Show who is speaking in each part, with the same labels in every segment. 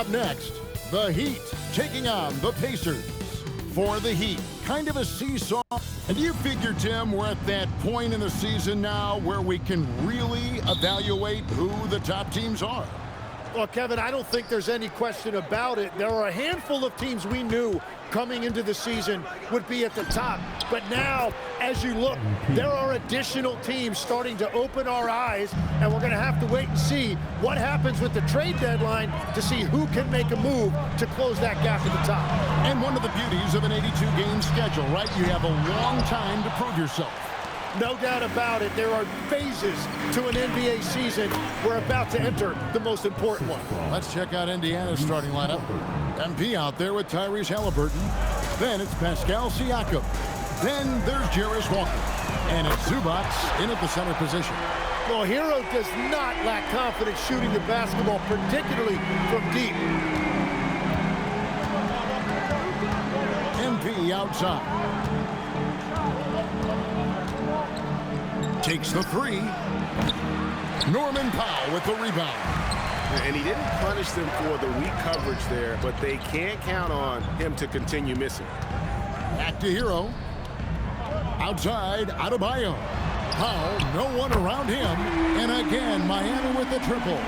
Speaker 1: Up next, the Heat taking on the Pacers. For the Heat, kind of a seesaw. And do you figure, Tim, we're at that point in the season now where we can really evaluate who the top teams are?
Speaker 2: Well, Kevin, I don't think there's any question about it. There are a handful of teams we knew coming into the season would be at the top. But now, as you look, there are additional teams starting to open our eyes, and we're going to have to wait and see what happens with the trade deadline to see who can make a move to close that gap at the top.
Speaker 1: And one of the beauties of an 82-game schedule, right? You have a long time to prove yourself.
Speaker 2: No doubt about it. There are phases to an NBA season. We're about to enter the most important one.
Speaker 1: Let's check out Indiana's starting lineup. MP out there with Tyrese Halliburton. Then it's Pascal Siakam. Then there's Jarris Walker. And it's Zubac in at the center position.
Speaker 2: Well, Hero does not lack confidence shooting the basketball, particularly from deep.
Speaker 1: MP outside. Takes the three. Norman Powell with the rebound.
Speaker 3: And he didn't punish them for the weak coverage there, but they can't count on him to continue missing.
Speaker 1: Back to Hero. Outside, Adebayo. Powell, no one around him. And again, Miami with the triple.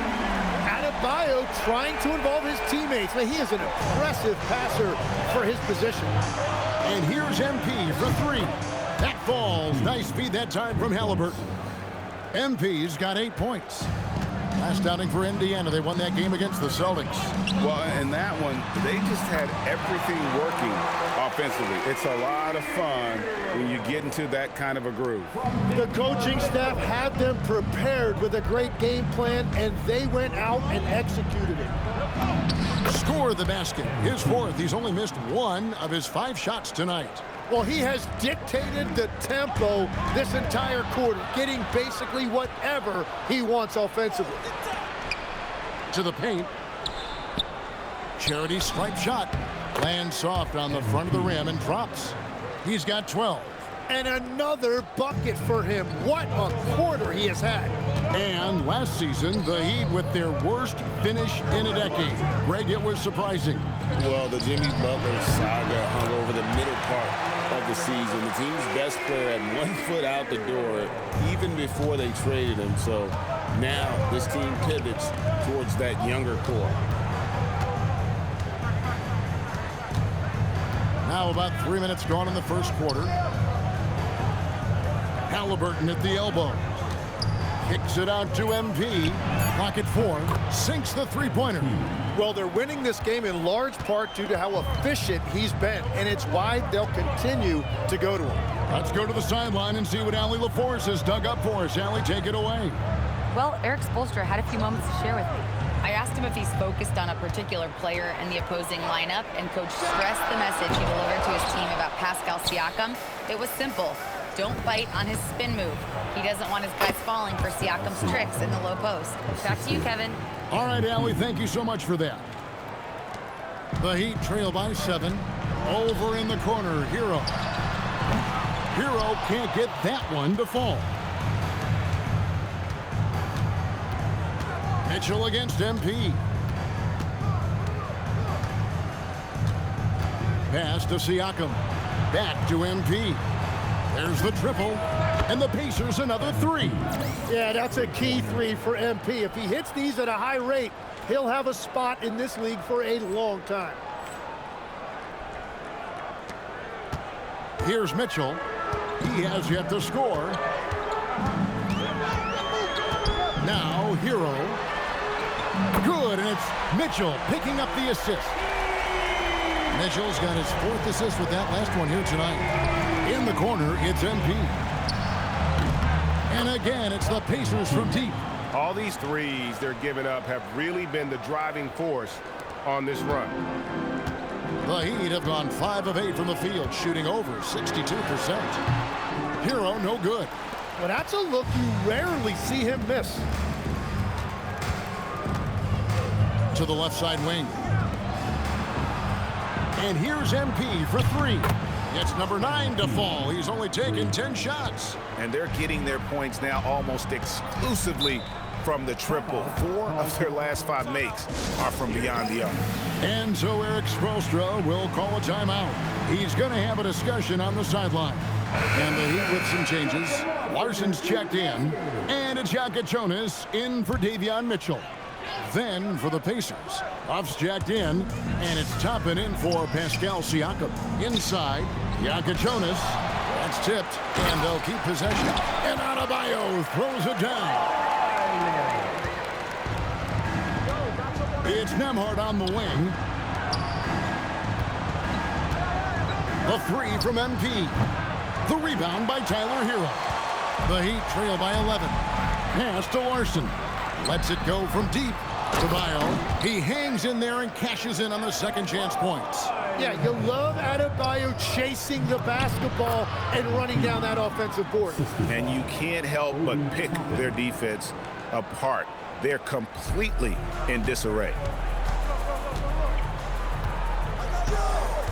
Speaker 2: Adebayo trying to involve his teammates. But he is an impressive passer for his position.
Speaker 1: And here's MP for three. That falls. Nice feed that time from Halliburton. MP's got 8 points. Last outing for Indiana. They won that game against the Celtics.
Speaker 3: Well, in that one, they just had everything working offensively. It's a lot of fun when you get into that kind of a groove.
Speaker 2: The coaching staff had them prepared with a great game plan, and they went out and executed it.
Speaker 1: Score the basket. His fourth. He's only missed 1 of his 5 shots tonight.
Speaker 2: Well, he has dictated the tempo this entire quarter, getting basically whatever he wants offensively.
Speaker 1: To the paint. Charity stripe shot. Lands soft on the front of the rim and drops. He's got 12.
Speaker 2: And another bucket for him. What a quarter he has had.
Speaker 1: And last season, the Heat with their worst finish in a decade. Greg, it was surprising.
Speaker 4: Well, the Jimmy Butler saga hung over the middle part of the season. The team's best player had 1 foot out the door even before they traded him. So now this team pivots towards that younger core.
Speaker 1: Now about 3 minutes gone in the first quarter. Halliburton at the elbow. Kicks it out to MP. Clock at 4. Sinks the three-pointer.
Speaker 2: Well, they're winning this game in large part due to how efficient he's been, and it's why they'll continue to go to him.
Speaker 1: Let's go to the sideline and see what Allie LaForce has dug up for us. Allie, take it away.
Speaker 5: Well, Eric Spoelstra had a few moments to share with me. I asked him if he's focused on a particular player in the opposing lineup, and Coach stressed the message he delivered to his team about Pascal Siakam. It was simple. Don't bite on his spin move. He doesn't want his guys falling for Siakam's tricks in the low post. Back to you, Kevin.
Speaker 1: All right, Allie, thank you so much for that. The Heat trail by 7. Over in the corner, Hero. Hero can't get that one to fall. Mitchell against MP. Pass to Siakam. Back to MP. There's the triple, and the Pacers another 3.
Speaker 2: Yeah, that's a key 3 for MP. If he hits these at a high rate, he'll have a spot in this league for a long time.
Speaker 1: Here's Mitchell. He has yet to score. Now, Hero. Good, and it's Mitchell picking up the assist. Mitchell's got his 4th assist with that last one here tonight. In the corner, it's MP. And again, it's the Pacers from deep.
Speaker 3: All these threes they're giving up have really been the driving force on this run.
Speaker 1: The Heat have gone 5 of 8 from the field, shooting over 62%. Hero, no good.
Speaker 2: Well, that's a look you rarely see him miss.
Speaker 1: To the left side wing. And here's MP for 3. It's number 9 to fall. He's only taken 10 shots.
Speaker 3: And they're getting their points now almost exclusively from the triple. 4 of their last 5 makes are from beyond the arc.
Speaker 1: And so Eric Spoelstra will call a timeout. He's going to have a discussion on the sideline. And the Heat with some changes. Larson's checked in. And it's Jonas in for Davion Mitchell. Then for the Pacers, Huff's jacked in, and it's Toppin in for Pascal Siakam. Inside, Jonas. That's tipped, and they'll keep possession. And Adebayo throws it down. It's Nembhard on the wing. The 3 from MP. The rebound by Tyler Hero. The Heat trail by 11. Pass to Larson. Lets it go from deep. To Bio. He hangs in there and cashes in on the second chance points.
Speaker 2: Yeah, you love Adebayo chasing the basketball and running down that offensive board.
Speaker 3: And you can't help but pick their defense apart. They're completely in disarray.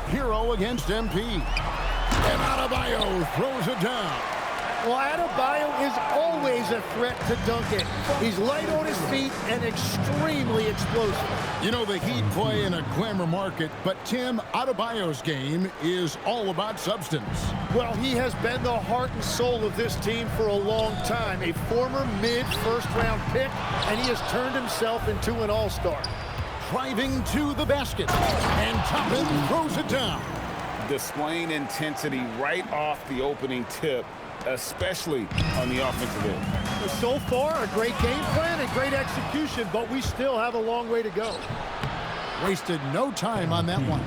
Speaker 1: Hero against MP. And Adebayo throws it down.
Speaker 2: Well, Adebayo is always a threat to dunk it. He's light on his feet and extremely explosive.
Speaker 1: You know, the Heat play in a glamour market, but Tim, Adebayo's game is all about substance.
Speaker 2: Well, he has been the heart and soul of this team for a long time. A former mid-first-round pick, and he has turned himself into an all-star.
Speaker 1: Driving to the basket, and Toppin throws it down.
Speaker 3: Displaying intensity right off the opening tip, especially on the offensive end.
Speaker 2: So far, a great game plan and great execution, but we still have a long way to go.
Speaker 1: Wasted no time on that one.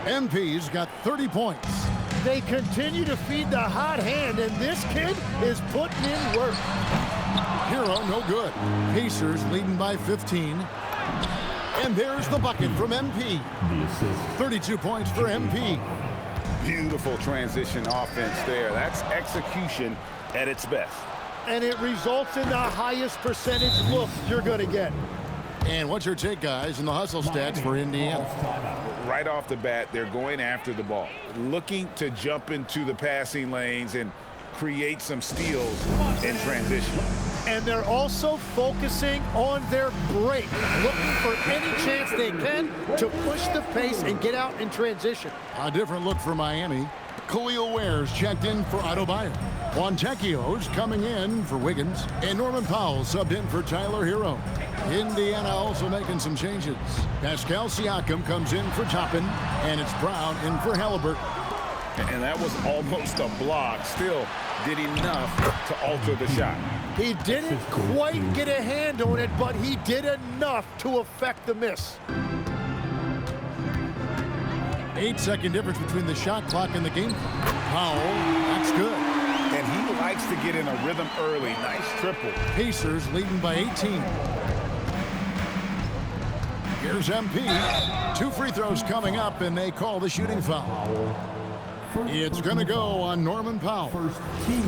Speaker 1: MP's got 30 points.
Speaker 2: They continue to feed the hot hand, and this kid is putting in work.
Speaker 1: Hero, no good. Pacers leading by 15. And there's the bucket from MP. 32 points for MP.
Speaker 3: Beautiful transition offense there. That's execution at its best.
Speaker 2: And it results in the highest percentage look you're going to get.
Speaker 1: And what's your take, guys, in the hustle stats for Indiana?
Speaker 3: Right off the bat, they're going after the ball, looking to jump into the passing lanes and create some steals in transition.
Speaker 2: And they're also focusing on their break, looking for any chance they can to push the pace and get out in transition.
Speaker 1: A different look for Miami. Khalil Ware's checked in for Adebayo. Fontecchio's coming in for Wiggins. And Norman Powell subbed in for Tyler Hero. Indiana also making some changes. Pascal Siakam comes in for Toppin. And it's Brown in for Halliburton.
Speaker 3: And that was almost a block. Still did enough to alter the shot.
Speaker 2: He didn't quite get a hand on it, but he did enough to affect the miss.
Speaker 1: 8-second difference between the shot clock and the game clock. Powell, that's good.
Speaker 3: And he likes to get in a rhythm early. Nice triple.
Speaker 1: Pacers leading by 18. Here's MP. 2 free throws coming up, and they call the shooting foul. It's going to go on Norman Powell.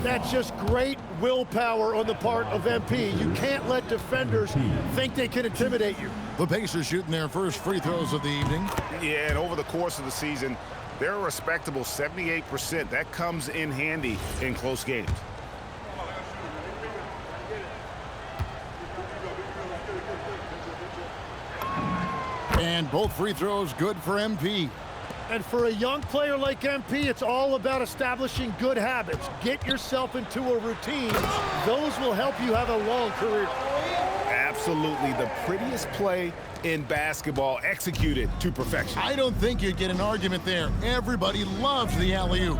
Speaker 2: That's just great willpower on the part of MP. You can't let defenders think they can intimidate you.
Speaker 1: The Pacers shooting their first free throws of the evening.
Speaker 3: Yeah, and over the course of the season, they're a respectable 78%. That comes in handy in close games.
Speaker 1: And both free throws good for MP.
Speaker 2: And for a young player like MP, it's all about establishing good habits. Get yourself into a routine. Those will help you have a long career.
Speaker 3: Absolutely the prettiest play in basketball, executed to perfection.
Speaker 1: I don't think you'd get an argument there. Everybody loves the alley-oop.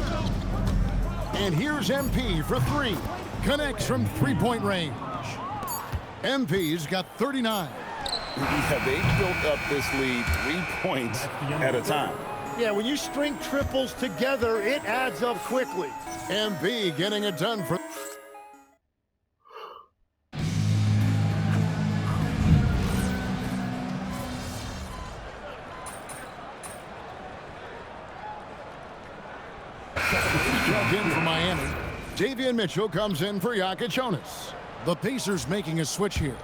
Speaker 1: And here's MP for 3. Connects from three-point range. MP's got 39.
Speaker 3: Yeah, they built up this lead 3 points at a time.
Speaker 2: Yeah, when you string triples together, it adds up quickly.
Speaker 1: MP getting it done for... Checked in for Miami. Davion Mitchell comes in for Jonas. The Pacers making a switch here.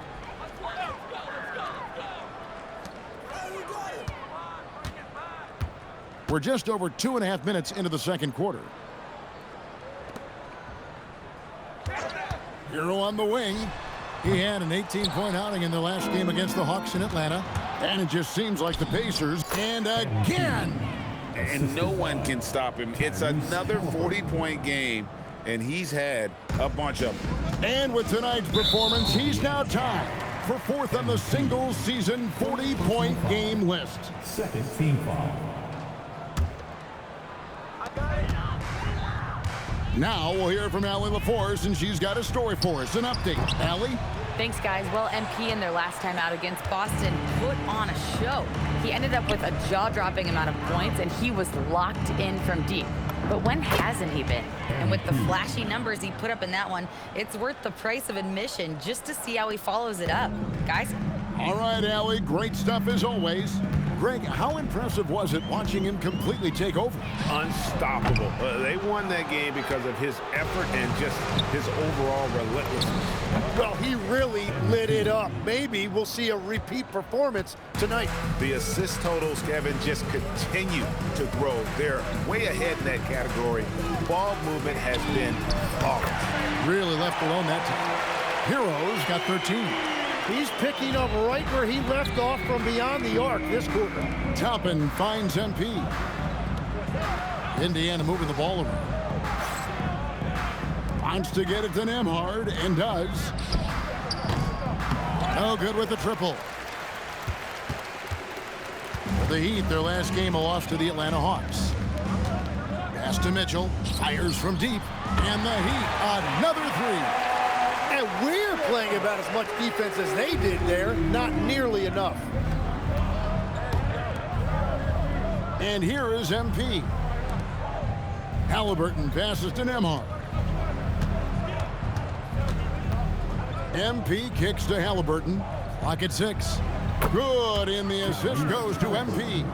Speaker 1: We're just over 2.5 minutes into the second quarter. Hero on the wing. He had an 18-point outing in their last game against the Hawks in Atlanta. And it just seems like the Pacers, and again.
Speaker 3: And no one can stop him. It's another 40-point game, and he's had a bunch of them.
Speaker 1: And with tonight's performance, he's now tied for fourth on the single-season 40-point game list.
Speaker 6: Second team foul.
Speaker 1: Now we'll hear from Allie LaForce, and she's got a story for us. An update. Allie?
Speaker 5: Thanks, guys. Well, MP in their last time out against Boston put on a show. He ended up with a jaw-dropping amount of points, and he was locked in from deep. But when hasn't he been? And with the flashy numbers he put up in that one, it's worth the price of admission just to see how he follows it up. Guys?
Speaker 1: All right, Allie. Great stuff as always. Greg, how impressive was it watching him completely take over?
Speaker 7: Unstoppable. They won that game because of his effort and just his overall relentlessness.
Speaker 2: Well, he really lit it up. Maybe we'll see a repeat performance tonight.
Speaker 7: The assist totals, Kevin, just continue to grow. They're way ahead in that category. Ball movement has been flawless.
Speaker 1: Really left alone that time. Heroes got 13.
Speaker 2: He's picking up right where he left off from beyond the arc this quarter.
Speaker 1: Toppin finds MP. Indiana moving the ball around. Wants to get it to Nembhard, and does. No good with the triple. The Heat, their last game, a loss to the Atlanta Hawks. Pass to Mitchell. Fires from deep. And the Heat, another three.
Speaker 2: And we're playing about as much defense as they did there. Not nearly enough.
Speaker 1: And here is MP. Halliburton passes to Nembhard. MP kicks to Halliburton. Clock at 6. Good, and the assist goes to MP.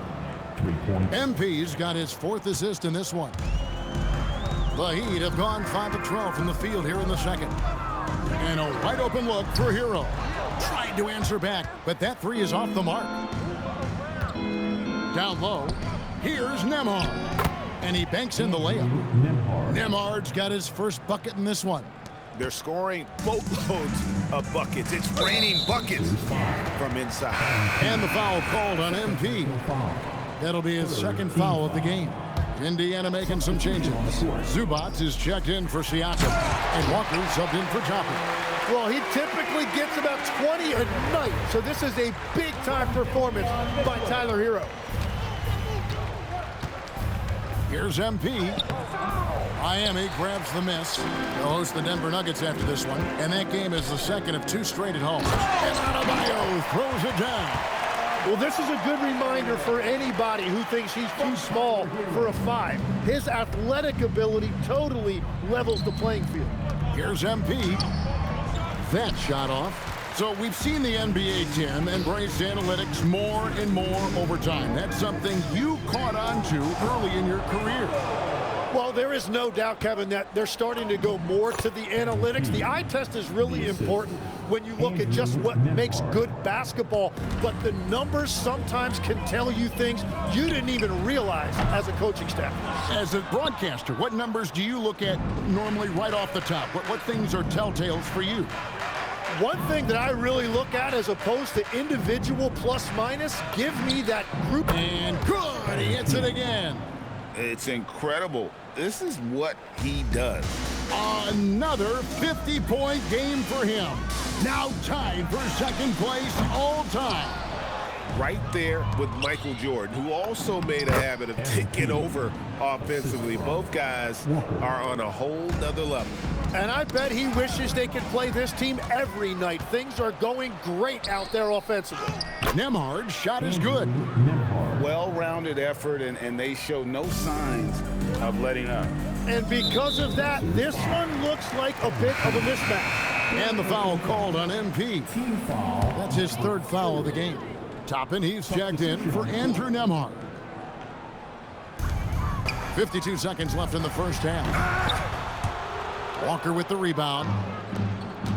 Speaker 1: MP's got his fourth assist in this one. The Heat have gone 5 of 12 from the field here in the second. And a wide open look for Hero. Tried to answer back, but that three is off the mark. Down low, here's Nembhard. And he banks in the layup. Nembhard's got his first bucket in this one.
Speaker 7: They're scoring boatloads of buckets. It's raining buckets from inside.
Speaker 1: And the foul called on MP. That'll be his second foul of the game. Indiana making some changes. Zubac is checked in for Siakam, and Walker subbed in for Joplin.
Speaker 2: Well, he typically gets about 20 a night, so this is a big-time performance by Tyler Hero.
Speaker 1: Here's MP. Miami grabs the miss. They'll host the Denver Nuggets after this one, and that game is the second of 2 straight at home. And Adebayo throws it down.
Speaker 2: Well, this is a good reminder for anybody who thinks he's too small for a 5. His athletic ability totally levels the playing field.
Speaker 1: Here's MP. That shot off. So we've seen the NBA, Tim, embrace analytics more and more over time. That's something you caught on to early in your career.
Speaker 2: Well, there is no doubt, Kevin, that they're starting to go more to the analytics. The eye test is really important when you look at just what makes good basketball, but the numbers sometimes can tell you things you didn't even realize as a coaching staff.
Speaker 1: As a broadcaster, what numbers do you look at normally right off the top? What things are telltales for you?
Speaker 2: One thing that I really look at as opposed to individual plus-minus, give me that group.
Speaker 1: And good, he hits it again.
Speaker 3: It's incredible. This is what he does.
Speaker 1: Another 50-point game for him. Now tied for second place all time.
Speaker 7: Right there with Michael Jordan, who also made a habit of taking over offensively. Both guys are on a whole nother level.
Speaker 2: And I bet he wishes they could play this team every night. Things are going great out there offensively.
Speaker 1: Nembhard's shot is good.
Speaker 3: Well-rounded effort, and they show no signs of letting up.
Speaker 2: And because of that, this one looks like a bit of a mismatch.
Speaker 1: And the foul called on MP. That's his third foul of the game. Toppin, he's checked in for Andrew Nembhard. 52 seconds left in the first half. Walker with the rebound.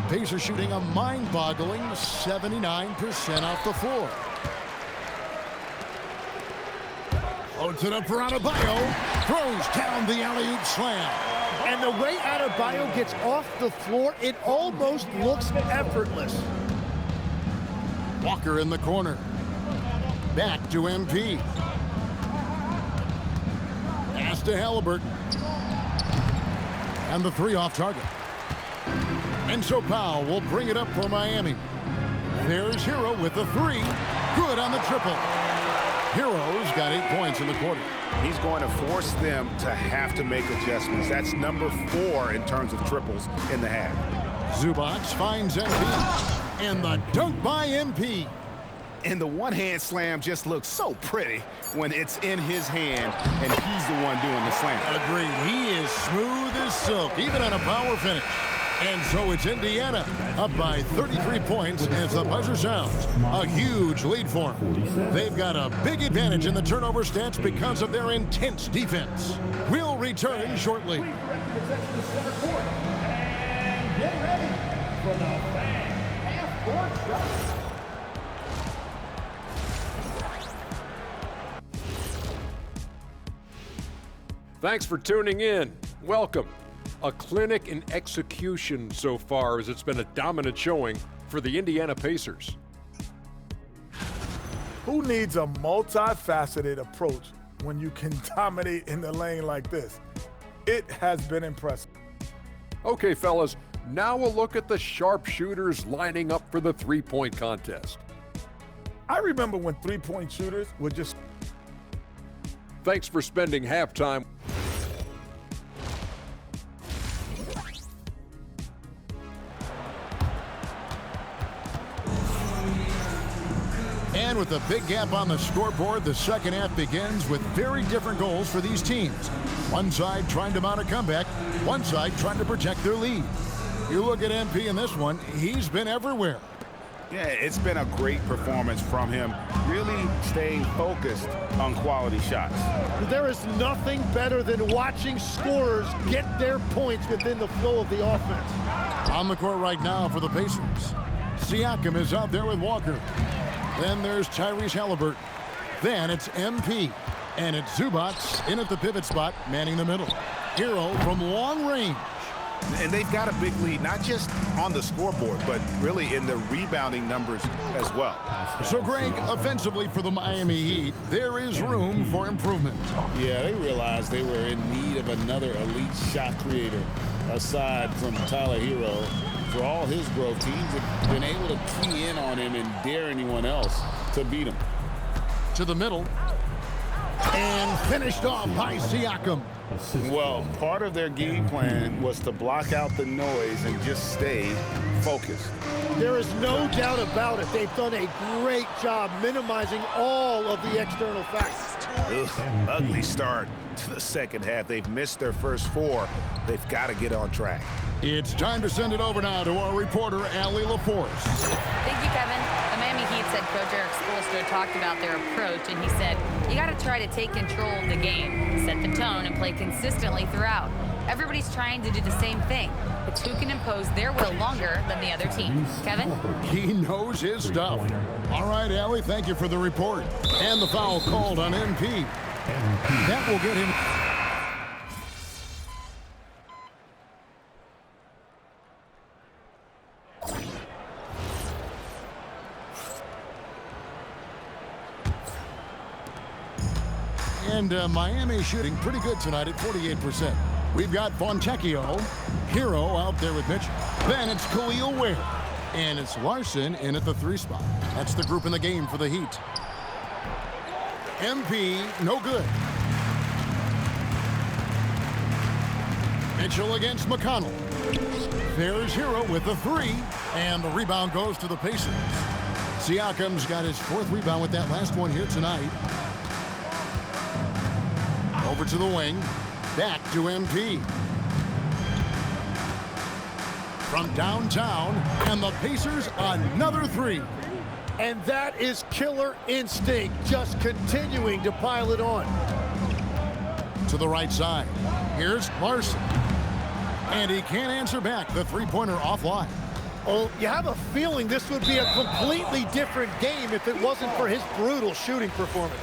Speaker 1: Pacers shooting a mind-boggling 79% off the floor. Loads it up for Adebayo. Throws down the alley-oop slam.
Speaker 2: And the way Adebayo gets off the floor, it almost looks effortless.
Speaker 1: Walker in the corner. Back to MP. Pass to Halliburton. And the three off target. And so Powell will bring it up for Miami. There's Hero with the three. Good on the triple. Hero's got 8 points in the quarter.
Speaker 3: He's going to force them to have to make adjustments. That's number 4 in terms of triples in the half.
Speaker 1: Zubac finds MP. And the dunk by MP.
Speaker 3: And the one-hand slam just looks so pretty when it's in his hand and he's the one doing the slam.
Speaker 1: Agreed. He is smooth as silk, even on a power finish. And so it's Indiana up by 33 points as the buzzer sounds. A huge lead for them. They've got a big advantage in the turnover stats because of their intense defense. We'll return shortly.
Speaker 6: Thanks for tuning in. Welcome. A clinic in execution so far, as it's been a dominant showing for the Indiana Pacers.
Speaker 8: Who needs a multifaceted approach when you can dominate in the lane like this? It has been impressive.
Speaker 6: Okay, fellas, now a look at the sharpshooters lining up for the three-point contest.
Speaker 8: I remember when three-point shooters would just...
Speaker 6: Thanks for spending halftime.
Speaker 1: And with a big gap on the scoreboard, the second half begins with very different goals for these teams. One side trying to mount a comeback, one side trying to protect their lead. You look at MP in this one, he's been everywhere.
Speaker 3: Yeah, it's been a great performance from him, really staying focused on quality shots.
Speaker 2: There is nothing better than watching scorers get their points within the flow of the offense.
Speaker 1: On the court right now for the Pacers. Siakam is out there with Walker. Then there's Tyrese Halliburton. Then it's MP. And it's Zubac in at the pivot spot, manning the middle. Hero from long range.
Speaker 3: And they've got a big lead, not just on the scoreboard, but really in the rebounding numbers as well.
Speaker 1: So, Greg, offensively for the Miami Heat, there is room for improvement.
Speaker 4: Yeah, they realized they were in need of another elite shot creator aside from Tyler Hero. For all his growth, teams have been able to key in on him and dare anyone else to beat him.
Speaker 1: To the middle. And finished off by Siakam.
Speaker 3: Well, part of their game plan was to block out the noise and just stay focused.
Speaker 2: There is no doubt about it. They've done a great job minimizing all of the external factors.
Speaker 7: Ugh, ugly start to the second half. They've missed their first 4. They've got to get on track.
Speaker 1: It's time to send it over now to our reporter, Allie LaForce.
Speaker 5: Thank you, Kevin. The Miami Heat said Coach Eric Spoelstra talked about their approach, and he said, you got to try to take control of the game, set the tone, and play consistently throughout. Everybody's trying to do the same thing. It's who can impose their will longer than the other team. Kevin?
Speaker 1: He knows his stuff. All right, Allie, thank you for the report. And the foul called on MP. That will get him... And Miami shooting pretty good tonight at 48%. We've got Fontecchio, Hero out there with Mitchell. Then it's Khalil Ware. And it's Larson in at the 3 spot. That's the group in the game for the Heat. MP, no good. Mitchell against McConnell. There's Hero with the 3. And the rebound goes to the Pacers. Siakam's got his 4th rebound with that last one here tonight. Over to the wing. Back to MP. From downtown. And the Pacers another 3.
Speaker 2: And that is killer instinct, just continuing to pile it on.
Speaker 1: To the right side. Here's Larson. And he can't answer back. The three-pointer offline.
Speaker 2: Oh, you have a feeling this would be a completely different game if it wasn't for his brutal shooting performance.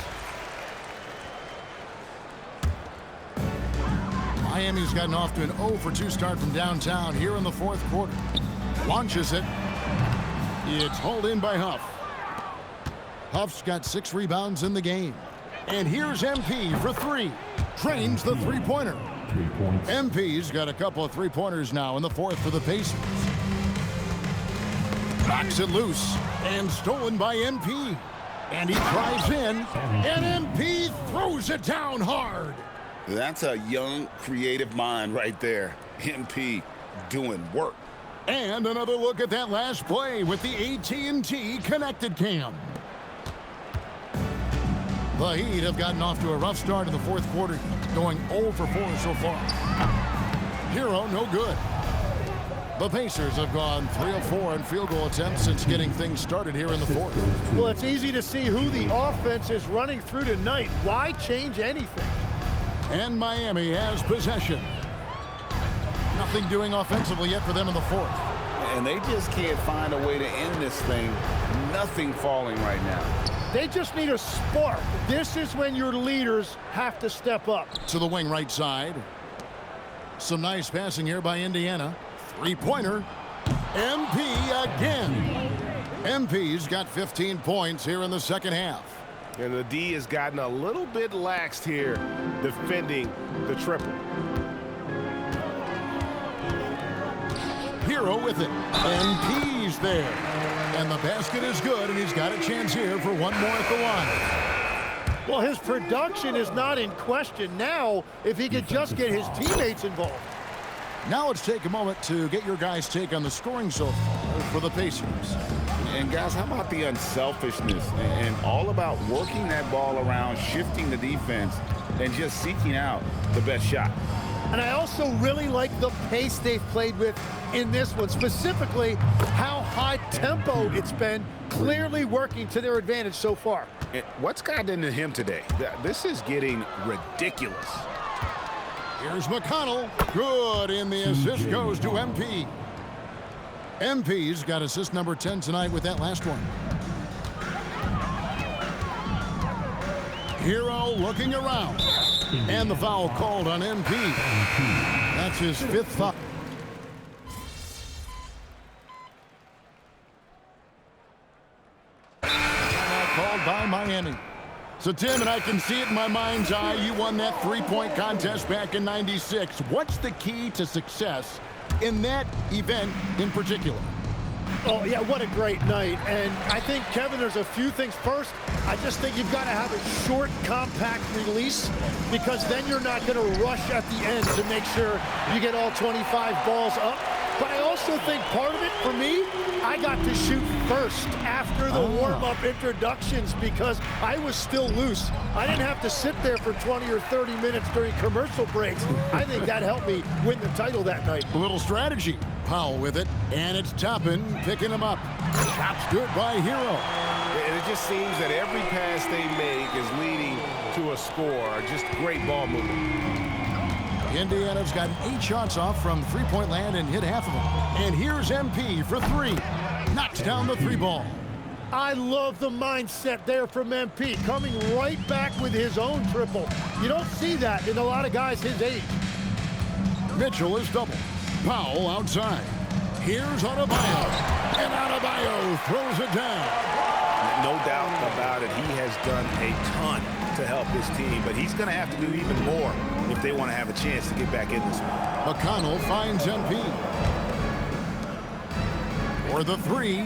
Speaker 1: Miami's gotten off to an 0-for-2 start from downtown here in the fourth quarter. Launches it. It's hauled in by Huff. Huff's got 6 rebounds in the game. And here's MP for 3. Trains the three-pointer. MP's got a couple of three-pointers now in the fourth for the Pacers. Knocks it loose and stolen by MP. And he drives in, and MP throws it down hard.
Speaker 3: That's a young, creative mind right there. MP doing work.
Speaker 1: And another look at that last play with the AT&T connected cam. The Heat have gotten off to a rough start in the fourth quarter, going 0-for-4 so far. Hero, no good. The Pacers have gone 3 of 4 in field goal attempts since getting things started here in the fourth.
Speaker 2: Well, it's easy to see who the offense is running through tonight. Why change anything?
Speaker 1: And Miami has possession. Nothing doing offensively yet for them in the fourth.
Speaker 3: And they just can't find a way to end this thing. Nothing falling right now.
Speaker 2: They just need a spark. This is when your leaders have to step up.
Speaker 1: To the wing right side. Some nice passing here by Indiana. Three-pointer. MP again. MP's got 15 points here in the second half.
Speaker 7: And the D has gotten a little bit laxed here defending the triple.
Speaker 1: Hero with it. MP's there. And the basket is good, and he's got a chance here for one more at the line.
Speaker 2: Well, his production is not in question now if he could just get his teammates involved.
Speaker 1: Now let's take a moment to get your guys' take on the scoring so far for the Pacers.
Speaker 3: And guys, how about the unselfishness and all about working that ball around, shifting the defense, and just seeking out the best shot.
Speaker 2: And I also really like the pace they've played with in this one, specifically how high tempo it's been, clearly working to their advantage so far.
Speaker 7: And what's gotten into him today? This is getting ridiculous.
Speaker 1: Here's McConnell. Good, and the assist goes to MP. MP's got assist number 10 tonight with that last one. Hero looking around. And the foul called on MP. That's his 5th foul. Called by Miami. So, Tim, and I can see it in my mind's eye, you won that three-point contest back in '96. What's the key to success in that event in particular?
Speaker 2: Oh, yeah, what a great night. And I think, Kevin, there's a few things. First, I just think you've got to have a short, compact release, because then you're not going to rush at the end to make sure you get all 25 balls up. But I also think part of it, for me, I got to shoot first after the warm-up introductions because I was still loose. I didn't have to sit there for 20 or 30 minutes during commercial breaks. I think that helped me win the title that night.
Speaker 1: A little strategy. Powell with it, and it's Toppin picking him up. Shot's good by Hero.
Speaker 7: And it just seems that every pass they make is leading to a score. Just great ball movement.
Speaker 1: Indiana's gotten 8 shots off from three-point land and hit half of them. And here's MP for 3. Knocks down the 3-ball.
Speaker 2: I love the mindset there from MP, coming right back with his own triple. You don't see that in a lot of guys his age.
Speaker 1: Mitchell is double. Powell outside. Here's Adebayo. And Adebayo throws it down.
Speaker 7: No doubt about it. He has done a ton to help his team, but he's going to have to do even more if they want to have a chance to get back in this one.
Speaker 1: McConnell finds MP. For the 3.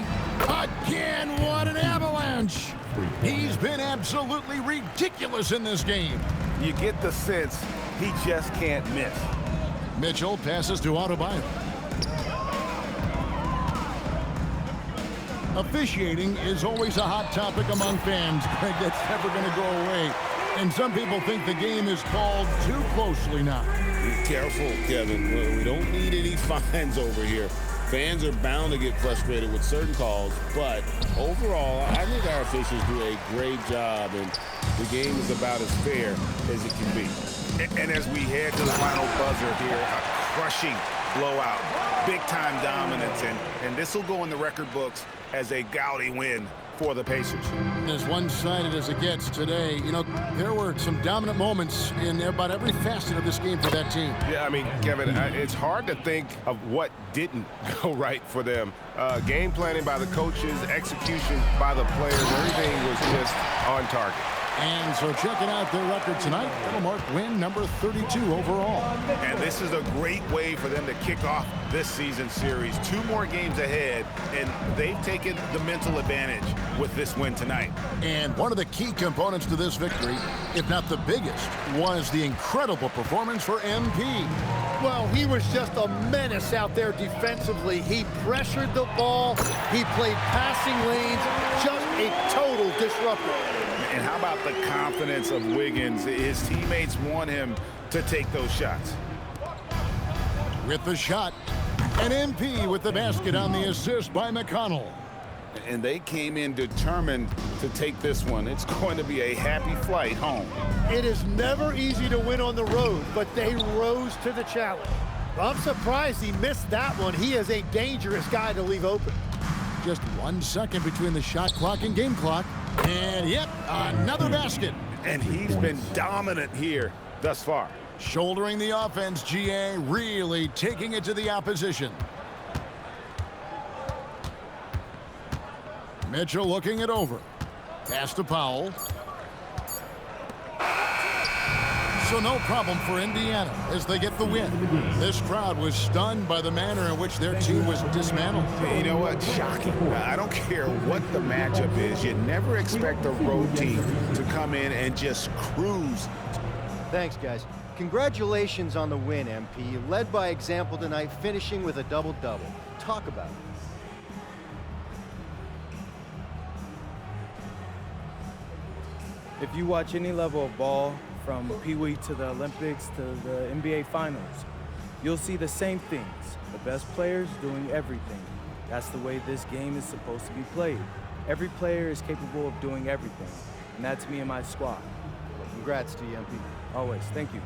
Speaker 1: Again, what an avalanche. He's been absolutely ridiculous in this game.
Speaker 7: You get the sense he just can't miss.
Speaker 1: Mitchell passes to Adebayo. Officiating is always a hot topic among fans, Greg. That's never going to go away. And some people think the game is called too closely now.
Speaker 4: Be careful, Kevin. We don't need any fines over here. Fans are bound to get frustrated with certain calls, but overall, I think our officials do a great job, and the game is about as fair as it can be.
Speaker 7: And as we head to the final buzzer here, a crushing blowout, big-time dominance, and this will go in the record books as a gaudy win for the Pacers.
Speaker 1: As one-sided as it gets today, you know, there were some dominant moments in about every facet of this game for that team.
Speaker 7: Yeah, I mean, Kevin, it's hard to think of what didn't go right for them. Game planning by the coaches, execution by the players, everything was just on target.
Speaker 1: And so checking out their record tonight, that'll mark win number 32 overall.
Speaker 7: And this is a great way for them to kick off this season series. 2 more games ahead, and they've taken the mental advantage with this win tonight. And
Speaker 1: one of the key components to this victory, if not the biggest, was the incredible performance for MP.
Speaker 2: Well, he was just a menace out there defensively. He pressured the ball. He played passing lanes. Just a total disruptor.
Speaker 3: And how about the confidence of Wiggins? His teammates want him to take those shots.
Speaker 1: With the shot, and MP with the basket on the assist by McConnell.
Speaker 3: And they came in determined to take this one. It's going to be a happy flight home.
Speaker 2: It is never easy to win on the road, but they rose to the challenge. I'm surprised he missed that one. He is a dangerous guy to leave open.
Speaker 1: Just 1 second between the shot clock and game clock. And yep, another basket.
Speaker 3: And he's been dominant here thus far.
Speaker 1: Shouldering the offense, GA, really taking it to the opposition. Mitchell looking it over. Pass to Powell. So no problem for Indiana as they get the win. This crowd was stunned by the manner in which their team was dismantled.
Speaker 3: You know what? Shocking. I don't care what the matchup is. You never expect a road team to come in and just cruise.
Speaker 9: Thanks, guys. Congratulations on the win, MP. You led by example tonight, finishing with a double-double. Talk about it.
Speaker 10: If you watch any level of ball, from Pee Wee to the Olympics to the NBA Finals, you'll see the same things. The best players doing everything. That's the way this game is supposed to be played. Every player is capable of doing everything, and that's me and my squad.
Speaker 9: Congrats to you, MP.
Speaker 10: Always. Thank you.